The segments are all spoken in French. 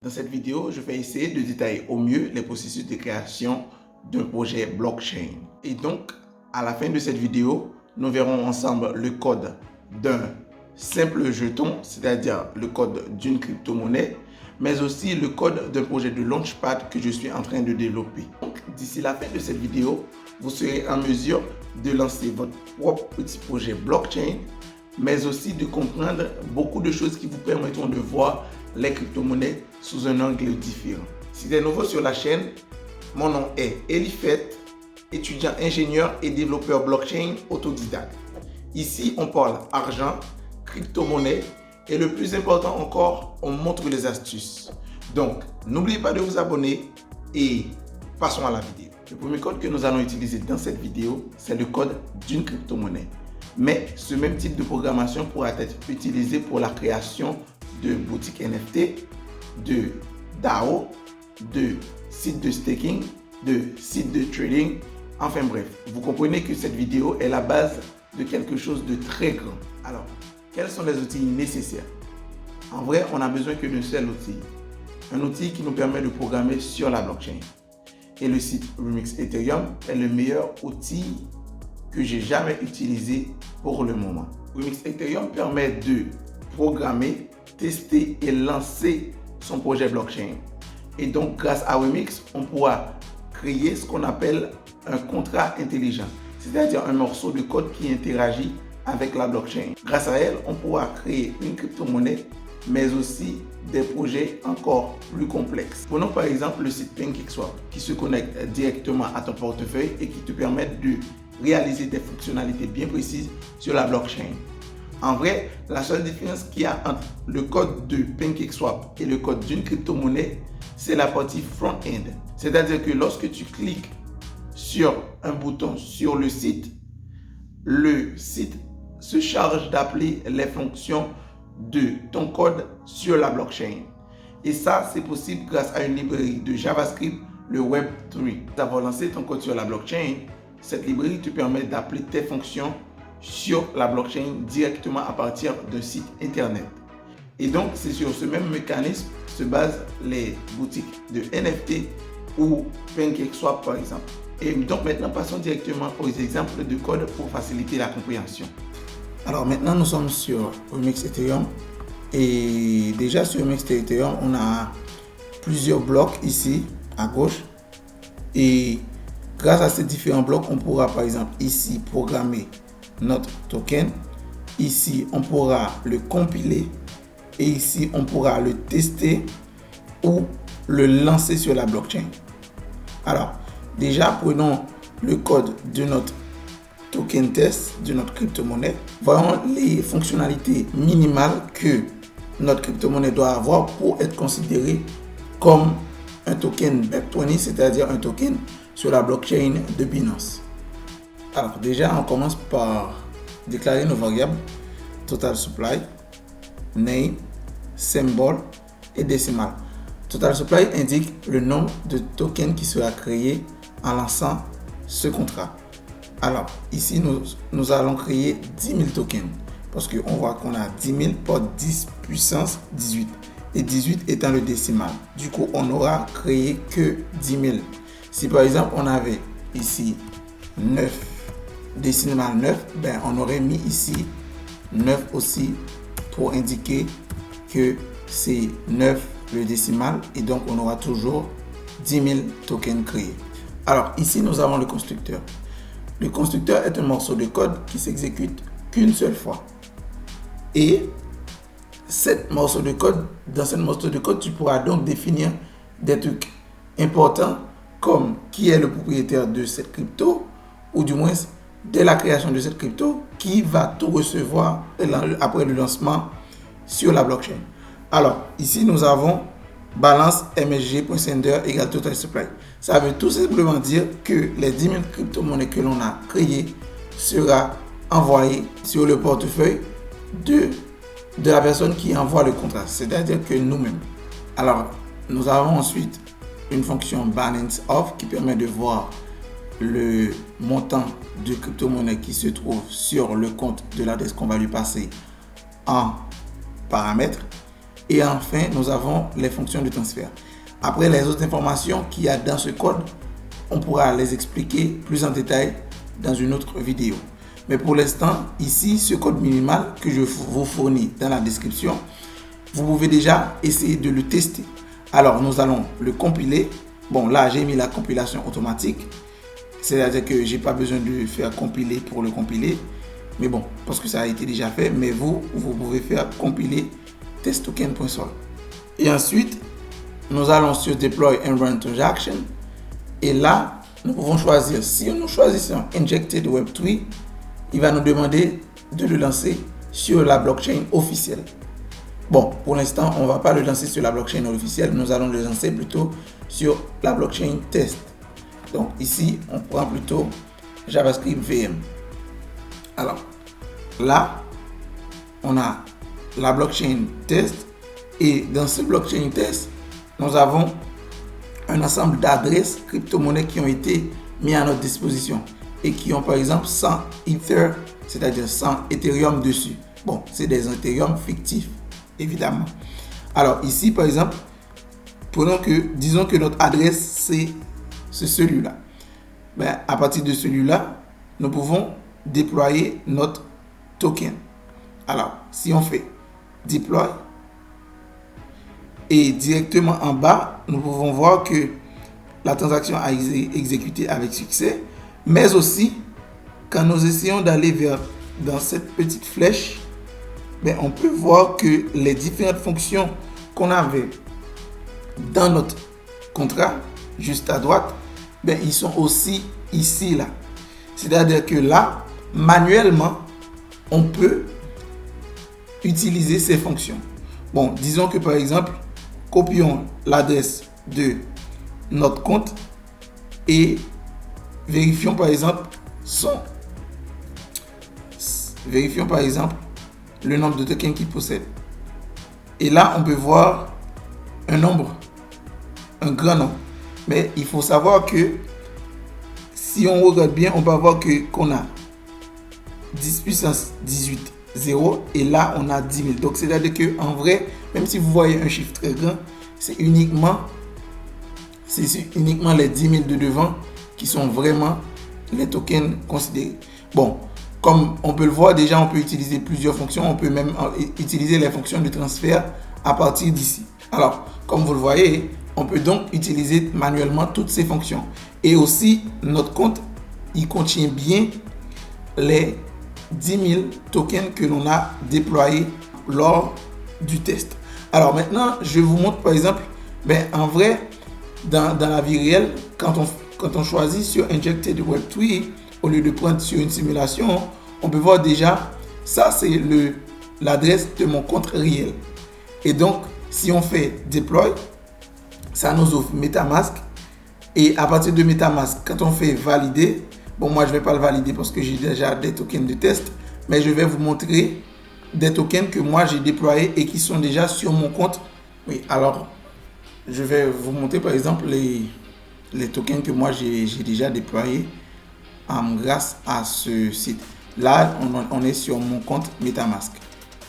Dans cette vidéo, je vais essayer de détailler au mieux les processus de création d'un projet blockchain. Et donc, à la fin de cette vidéo, nous verrons ensemble le code d'un simple jeton, c'est-à-dire le code d'une crypto-monnaie, mais aussi le code d'un projet de Launchpad que je suis en train de développer. Donc, d'ici la fin de cette vidéo, vous serez en mesure de lancer votre propre petit projet blockchain, mais aussi de comprendre beaucoup de choses qui vous permettront de voir les crypto-monnaies sous un angle différent. Si tu es nouveau sur la chaîne, mon nom est Elifet, étudiant ingénieur et développeur blockchain autodidacte. Ici, on parle argent, crypto-monnaie et le plus important encore, on montre les astuces. Donc, n'oubliez pas de vous abonner et passons à la vidéo. Le premier code que nous allons utiliser dans cette vidéo, c'est le code d'une crypto-monnaie. Mais ce même type de programmation pourra être utilisé pour la création de boutiques NFT, de DAO, de sites de staking, de sites de trading. Enfin bref, vous comprenez que cette vidéo est la base de quelque chose de très grand. Alors, quels sont les outils nécessaires? En vrai, on n'a besoin que d'un seul outil. Un outil qui nous permet de programmer sur la blockchain. Et le site Remix Ethereum est le meilleur outil que j'ai jamais utilisé pour le moment. Remix Ethereum permet de programmer, tester et lancer son projet blockchain. Et donc, grâce à Remix, on pourra créer ce qu'on appelle un contrat intelligent, c'est-à-dire un morceau de code qui interagit avec la blockchain. Grâce à elle, on pourra créer une crypto-monnaie, mais aussi des projets encore plus complexes. Prenons par exemple le site PancakeSwap qui se connecte directement à ton portefeuille et qui te permet de réaliser des fonctionnalités bien précises sur la blockchain. En vrai, la seule différence qu'il y a entre le code de PancakeSwap et le code d'une crypto-monnaie, c'est la partie front-end. C'est-à-dire que lorsque tu cliques sur un bouton sur le site se charge d'appeler les fonctions de ton code sur la blockchain. Et ça, c'est possible grâce à une librairie de JavaScript, le Web3. D'avoir lancé ton code sur la blockchain, cette librairie te permet d'appeler tes fonctions sur la blockchain directement à partir d'un site internet. Et donc, c'est sur ce même mécanisme que se basent les boutiques de NFT ou PancakeSwap par exemple. Et donc maintenant, passons directement aux exemples de code pour faciliter la compréhension. Alors maintenant, nous sommes sur Remix Ethereum. Et déjà sur Remix Ethereum, on a plusieurs blocs ici à gauche. Et grâce à ces différents blocs, on pourra par exemple ici programmer notre token. Ici, on pourra le compiler. Et ici, on pourra le tester ou le lancer sur la blockchain. Alors, déjà, prenons le code de notre token test, de notre crypto-monnaie. Voyons les fonctionnalités minimales que notre crypto-monnaie doit avoir pour être considérée comme un token BEP20, c'est-à-dire un token sur la blockchain de Binance. Alors, déjà, on commence par déclarer nos variables total supply, name, symbol et décimal. Total supply indique le nombre de tokens qui sera créé en lançant ce contrat. Alors, ici, nous allons créer 10 000 tokens parce qu'on voit qu'on a 10 000 par 10 puissance 18 et 18 étant le décimal. Du coup, on n'aura créé que 10 000. Si par exemple, on avait ici 9, décimal 9, ben, on aurait mis ici 9 aussi pour indiquer que c'est 9 le décimal et donc on aura toujours 10 000 tokens créés. Alors ici nous avons le constructeur. Le constructeur est un morceau de code qui s'exécute qu'une seule fois. Et dans ce morceau de code, tu pourras donc définir des trucs importants comme qui est le propriétaire de cette crypto ou du moins dès la création de cette crypto, qui va tout recevoir après le lancement sur la blockchain. Alors, ici, nous avons balance msg.sender égale total supply. Ça veut tout simplement dire que les 10 000 crypto-monnaies que l'on a créées sera envoyées sur le portefeuille de la personne qui envoie le contrat, c'est-à-dire que nous-mêmes. Alors, nous avons ensuite une fonction balance off qui permet de voir le montant de crypto-monnaie qui se trouve sur le compte de l'adresse qu'on va lui passer en paramètres. Et enfin, nous avons les fonctions de transfert. Après, les autres informations qu'il y a dans ce code, on pourra les expliquer plus en détail dans une autre vidéo. Mais pour l'instant, ici, ce code minimal que je vous fournis dans la description, vous pouvez déjà essayer de le tester. Alors, nous allons le compiler. Bon, là, j'ai mis la compilation automatique. C'est-à-dire que je n'ai pas besoin de faire compiler pour le compiler. Mais bon, parce que ça a été déjà fait. Mais vous pouvez faire compiler testtoken.sol. Et ensuite, nous allons sur Deploy and Run Transaction. Et là, nous pouvons choisir. Si nous choisissons Injected Web3, il va nous demander de le lancer sur la blockchain officielle. Bon, pour l'instant, on ne va pas le lancer sur la blockchain officielle. Nous allons le lancer plutôt sur la blockchain test. Donc ici, on prend plutôt JavaScript VM. Alors, là, on a la blockchain test. Et dans ce blockchain test, nous avons un ensemble d'adresses crypto-monnaies qui ont été mises à notre disposition et qui ont par exemple 100 Ether, c'est-à-dire 100 Ethereum dessus. Bon, c'est des Ethereum fictifs, évidemment. Alors ici, par exemple, disons que notre adresse, c'est celui-là. Ben, à partir de celui-là, nous pouvons déployer notre token. Alors, si on fait deploy, et directement en bas, nous pouvons voir que la transaction a été exécutée avec succès. Mais aussi, quand nous essayons d'aller dans cette petite flèche, ben, on peut voir que les différentes fonctions qu'on avait dans notre contrat, juste à droite, ben, ils sont aussi ici, là. C'est-à-dire que là, manuellement, on peut utiliser ces fonctions. Bon, disons que par exemple, copions l'adresse de notre compte et vérifions par exemple le nombre de tokens qu'il possède. Et là, on peut voir un grand nombre. Mais il faut savoir que si on regarde bien, on peut voir qu'on a 10 puissance 18 0 et là on a 10 000. Donc c'est-à-dire que en vrai, même si vous voyez un chiffre très grand, c'est uniquement les 10 000 de devant qui sont vraiment les tokens considérés. Bon, comme on peut le voir déjà, on peut utiliser plusieurs fonctions. On peut même utiliser les fonctions de transfert à partir d'ici. Alors, comme vous le voyez, on peut donc utiliser manuellement toutes ces fonctions. Et aussi, notre compte, il contient bien les 10 000 tokens que l'on a déployés lors du test. Alors maintenant, je vous montre par exemple, ben, en vrai, dans la vie réelle, quand on choisit sur Injected Web3, au lieu de prendre sur une simulation, on peut voir déjà, ça c'est l'adresse de mon compte réel. Et donc, si on fait Deploy, ça nous ouvre MetaMask. Et à partir de MetaMask, quand on fait Valider, bon, moi, je ne vais pas le valider parce que j'ai déjà des tokens de test, mais je vais vous montrer des tokens que moi, j'ai déployés et qui sont déjà sur mon compte. Oui, alors, je vais vous montrer, par exemple, les tokens que moi, j'ai déjà déployés grâce à ce site. Là, on est sur mon compte MetaMask.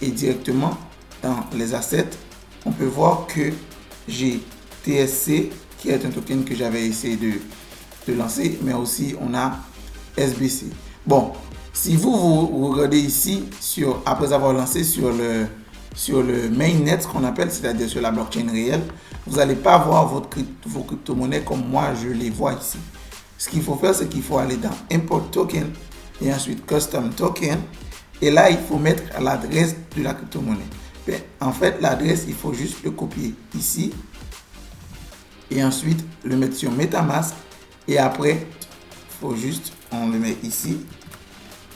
Et directement, dans les assets, on peut voir que j'ai TSC, qui est un token que j'avais essayé de lancer, mais aussi on a SBC. Bon, si vous regardez ici, après avoir lancé sur le mainnet, ce qu'on appelle, c'est-à-dire sur la blockchain réelle, vous n'allez pas voir vos crypto-monnaies comme moi je les vois ici. Ce qu'il faut faire, c'est qu'il faut aller dans Import Token et ensuite Custom Token. Et là, il faut mettre l'adresse de la crypto-monnaie. En fait, l'adresse, il faut juste le copier ici et ensuite le mettre sur MetaMask. Et après, il faut juste, on le met ici.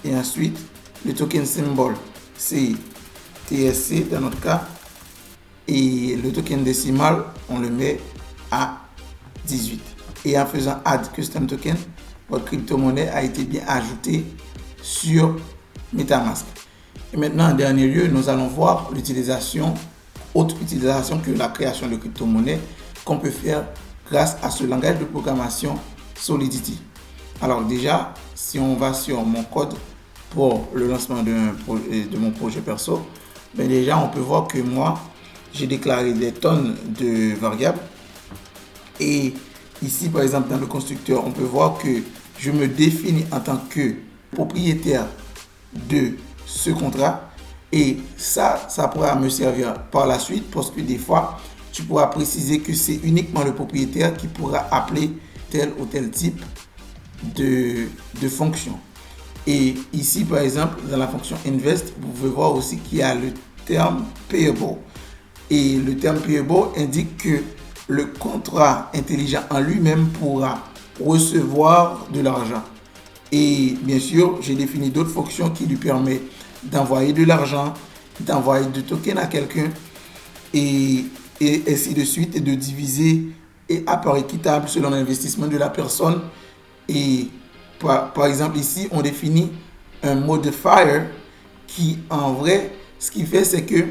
Et ensuite, le token symbole, c'est TSC dans notre cas. Et le token décimal, on le met à 18. Et en faisant Add Custom Token, votre crypto-monnaie a été bien ajoutée sur MetaMask. Et maintenant, en dernier lieu, nous allons voir autre utilisation que la création de crypto-monnaie qu'on peut faire grâce à ce langage de programmation Solidity. Alors déjà, si on va sur mon code pour le lancement de mon projet perso, ben déjà on peut voir que moi, j'ai déclaré des tonnes de variables. Et ici, par exemple, dans le constructeur, on peut voir que je me définis en tant que propriétaire de ce contrat. Et ça pourra me servir par la suite parce que des fois, tu pourras préciser que c'est uniquement le propriétaire qui pourra appeler tel ou tel type de fonction. Et ici, par exemple, dans la fonction invest, vous pouvez voir aussi qu'il y a le terme payable. Et le terme payable indique que le contrat intelligent en lui-même pourra recevoir de l'argent. Et bien sûr, j'ai défini d'autres fonctions qui lui permettent d'envoyer de l'argent, d'envoyer du token à quelqu'un et ainsi de suite, et de diviser à part équitable selon l'investissement de la personne. Et par exemple ici, on définit un modifier qui en vrai, ce qu'il fait, c'est que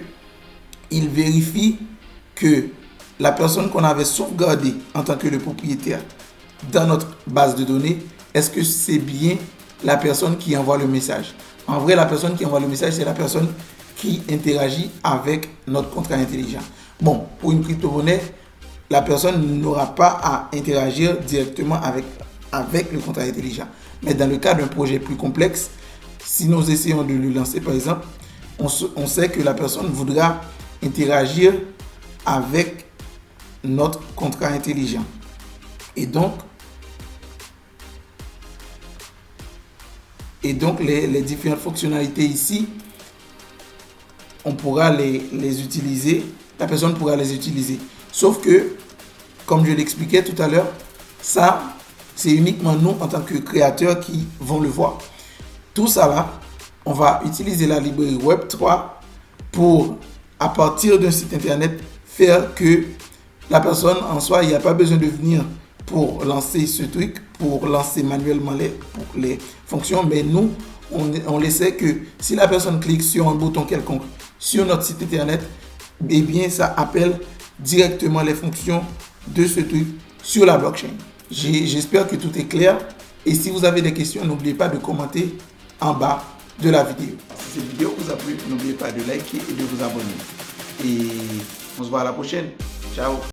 il vérifie que la personne qu'on avait sauvegardée en tant que le propriétaire dans notre base de données, est-ce que c'est bien la personne qui envoie le message? En vrai, la personne qui envoie le message, c'est la personne qui interagit avec notre contrat intelligent. Bon, pour une crypto-monnaie, la personne n'aura pas à interagir directement avec le contrat intelligent. Mais dans le cas d'un projet plus complexe, si nous essayons de le lancer, par exemple, on sait que la personne voudra interagir avec notre contrat intelligent. Et donc les différentes fonctionnalités ici, on pourra les utiliser, la personne pourra les utiliser. Sauf que, comme je l'expliquais tout à l'heure, ça, c'est uniquement nous en tant que créateurs qui vont le voir. Tout ça là, on va utiliser la librairie Web3 pour, à partir d'un site internet, faire que la personne en soi, il n'y a pas besoin de venir pour lancer ce truc, pour lancer manuellement les fonctions, mais nous, on le sait que si la personne clique sur un bouton quelconque sur notre site internet, eh bien ça appelle directement les fonctions de ce truc sur la blockchain. J'espère que tout est clair, et si vous avez des questions, n'oubliez pas de commenter en bas de la vidéo. Si cette vidéo vous a plu, n'oubliez pas de liker et de vous abonner. Et on se voit à la prochaine. Ciao.